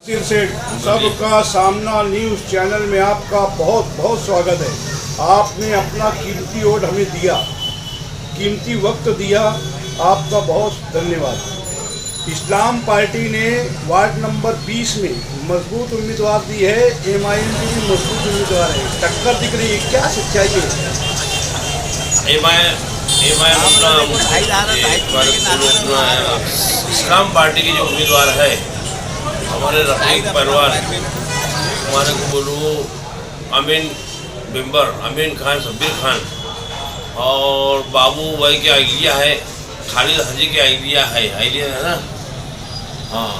तिल से सबका सामना न्यूज़ चैनल में आपका बहुत बहुत स्वागत है। आपने अपना कीमती वोट हमें दिया, कीमती वक्त दिया, आपका बहुत धन्यवाद। इस्लाम पार्टी ने वार्ड नंबर 20 में मजबूत उम्मीदवार दी है, एमआईएम की भी मजबूत उम्मीदवार है, टक्कर दिख रही है, क्या सच्चाई है? इस्लाम पार्टी की जो उम्मीदवार है हमारे रफीक परवार, हमारे गुरु अमीन बिम्बर, अमीन खान, शब्बीर खान और बाबू भाई के आइडिया है, खालिद हाजी के आइडिया है ना। हाँ,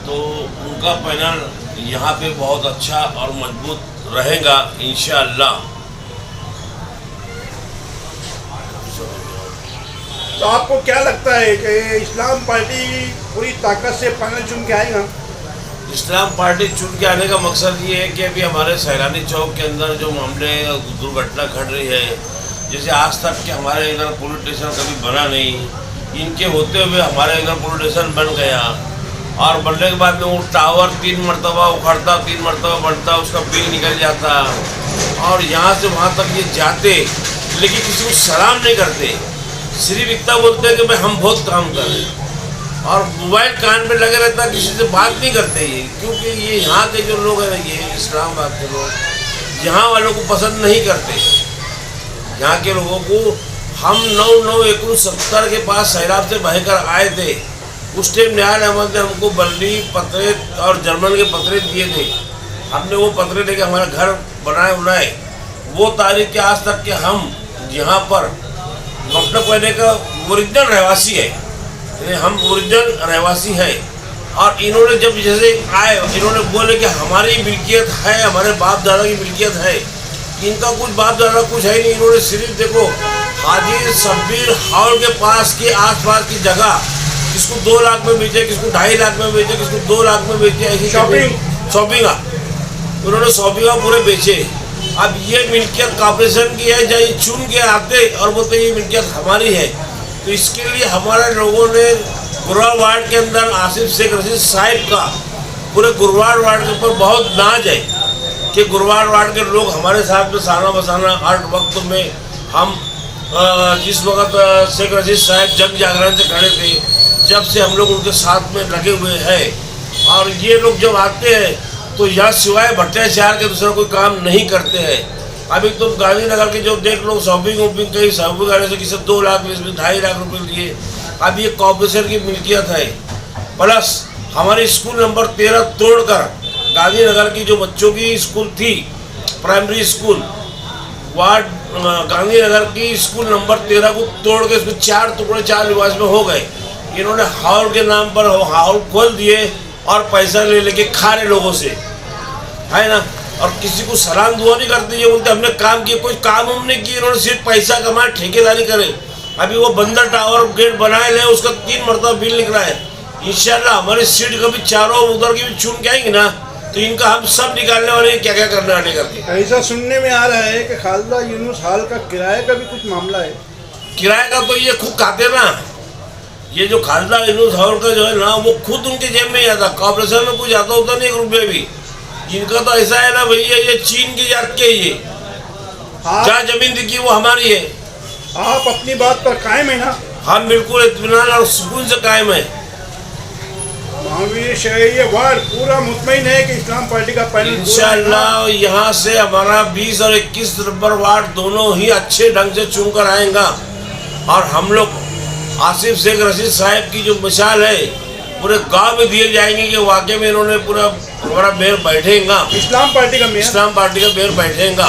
तो उनका पैनल यहाँ पे बहुत अच्छा और मजबूत रहेगा इंशाअल्लाह। तो आपको क्या लगता है कि इस्लाम पार्टी पूरी ताकत से पैनल चुन के आएगा? इस्लाम पार्टी चुन के आने का मकसद ये है कि अभी हमारे सैलानी चौक के अंदर जो मामले दुर्घटना घट रही है, जैसे आज तक के हमारे इधर पुलिस स्टेशन कभी बना नहीं, इनके होते हुए हमारे इधर पुलिस स्टेशन बन गया और बनने के बाद में वो टावर 3 मरतबा उखड़ता, 3 मरतबा बनता, उसका बिल निकल जाता और यहाँ से वहाँ तक ये जाते लेकिन किसी को सलाम नहीं करते, सिर्फ इतना बोलते हैं कि भाई हम बहुत काम कर रहे हैं और मोबाइल कान पे लगे रहता, किसी से बात नहीं करते ये, क्योंकि ये यहाँ के जो लोग हैं, ये इस्लामाबाद के लोग यहाँ वालों को पसंद नहीं करते। यहाँ के लोगों को हम 9/9/1970 के पास सैलाब से बहकर आए थे, उस टाइम न्याय अहमद ने हमको बल्ली पत्रे और जर्मन के पत्रे दिए थे, हमने वो पत्रे लेके हमारा घर बनाए उनाए, वो तारीख के आज तक के हम यहाँ पर मतलब कहने का ओरिजिनल रहवासी है, हम ओरिजिनल रहवासी हैं। और इन्होंने जब जैसे आए, इन्होंने बोले कि हमारी मिल्कियत है, हमारे बाप दादा की मिल्कियत है, इनका कुछ बाप दादा कुछ है नहीं। इन्होंने सिर्फ देखो हाजी शब्बीर हॉल के पास की आसपास की जगह किसको 2 लाख में बेचे, किसको 2.5 लाख में बेचे, किसको 2 लाख में बेचे, ऐसी शॉपिंग उन्होंने शॉपिंग पूरे बेचे। अब ये मिल्कियत कॉर्पोरेशन की है, जहाँ चुन के आते और बोलते ये मिल्कियत हमारी है, तो इसके लिए हमारे लोगों ने गुरवार वार्ड के अंदर आसिफ शेख रशीद साहिब का पूरे गुरवार वार्ड के ऊपर बहुत नाज है कि गुरवार वार्ड के लोग हमारे साथ में साना बसाना हर वक्त में हम जिस वक्त शेख रशीद साहब जंग जागरण से खड़े थे, जब से हम लोग उनके साथ में लगे हुए हैं और ये लोग जब आते हैं तो यहाँ सिवाय भ्रष्टाचार के दूसरा कोई काम नहीं करते हैं। अभी तुम गांधीनगर के जो देख लो शॉपिंग कहीं शॉपिंग करने से किसी 2 लाख में 2.5 लाख रुपए लिए, अब ये कॉर्पोरेशन की मिल्कियत है। प्लस हमारी स्कूल नंबर 13 तोड़कर गांधीनगर की जो बच्चों की स्कूल थी, प्राइमरी स्कूल वार्ड गांधीनगर की स्कूल नंबर 13 को तोड़ के इसमें 4 टुकड़े 4 लिबास में हो गए। इन्होंने हॉल के नाम पर हॉल खोल दिए और पैसा ले लेके खा रहे लोगों से, है ना। और किसी को सलाम दुआ नहीं करते, ये बोलते हमने काम किया, कोई काम हमने किया, इन्होंने सिर्फ पैसा कमाया, ठेकेदारी करे। अभी वो बंदर टावर गेट बनाए ले, उसका 3 मरतबा बिल निकला है। इंशाल्लाह हमारी सीट कभी चारों उधर की भी चुन के आएंगे ना, तो इनका हम सब निकालने वाले क्या क्या करने वाले करके। ऐसा सुनने में आ रहा है कि खालदा यूनुस हॉल का किराए का भी कुछ मामला है। किराए का तो ये खुद खाते ना, ये जो खालदा यूनुस हॉल का जो है ना, वो खुद उनके जेब में आता, कॉर्पोरेशन में कुछ आता होता नहीं 1 रुपये भी। इनका तो ऐसा है ना भैया, ये चीन की जात के, ये जहाँ जमीन दिखी वो हमारी है। आप अपनी बात पर कायम है ना? हम बिल्कुल इत्मीनान और सुकून से कायम है। महावीर शहरी वार्ड पूरा मुतमईन है कि इस्लाम पार्टी का पैनल इंशाअल्लाह यहाँ से हमारा 20 और 21 नंबर वार्ड दोनों ही अच्छे ढंग से चुनकर आएगा और हम लोग आसिफ शेख रशीद साहब की जो मिसाल है पूरे गांव में दिए जाएंगे कि वाकई में इन्होंने पूरा हमारा मेयर बैठेगा, इस्लाम पार्टी का मेयर बैठेगा।